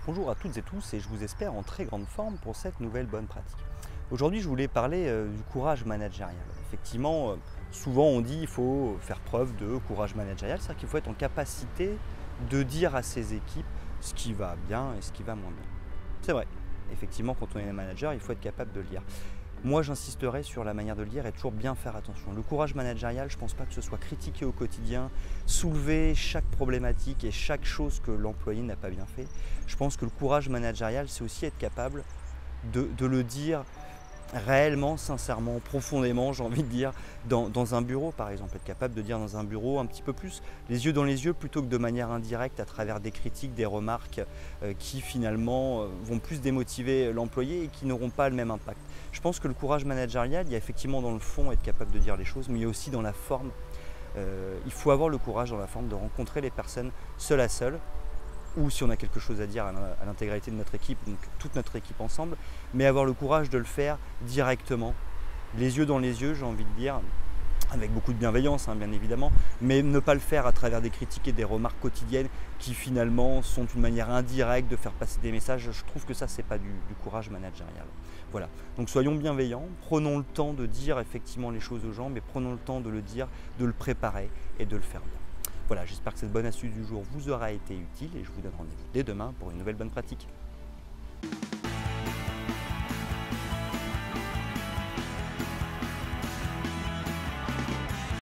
Bonjour à toutes et tous et je vous espère en très grande forme pour cette nouvelle bonne pratique. Aujourd'hui je voulais parler du courage managérial. Effectivement, souvent on dit qu'il faut faire preuve de courage managérial, c'est-à-dire qu'il faut être en capacité de dire à ses équipes ce qui va bien et ce qui va moins bien. C'est vrai, effectivement quand on est manager il faut être capable de le dire. Moi, j'insisterai sur la manière de le dire et toujours bien faire attention. Le courage managérial, je ne pense pas que ce soit critiquer au quotidien, soulever chaque problématique et chaque chose que l'employé n'a pas bien fait. Je pense que le courage managérial, c'est aussi être capable de le dire réellement, sincèrement, profondément, j'ai envie de dire, dans un bureau par exemple, être capable de dire dans un bureau un petit peu plus, les yeux dans les yeux, plutôt que de manière indirecte à travers des critiques, des remarques qui finalement vont plus démotiver l'employé et qui n'auront pas le même impact. Je pense que le courage managérial, il y a effectivement dans le fond être capable de dire les choses, mais il y a aussi dans la forme. Il faut avoir le courage dans la forme de rencontrer les personnes seul à seul, ou si on a quelque chose à dire à l'intégralité de notre équipe, donc toute notre équipe ensemble, mais avoir le courage de le faire directement, les yeux dans les yeux, j'ai envie de dire, avec beaucoup de bienveillance, bien évidemment, mais ne pas le faire à travers des critiques et des remarques quotidiennes qui finalement sont une manière indirecte de faire passer des messages. Je trouve que ça, c'est pas du courage managérial. Voilà, donc soyons bienveillants, prenons le temps de dire effectivement les choses aux gens, mais prenons le temps de le dire, de le préparer et de le faire bien. Voilà, j'espère que cette bonne astuce du jour vous aura été utile et je vous donne rendez-vous dès demain pour une nouvelle bonne pratique.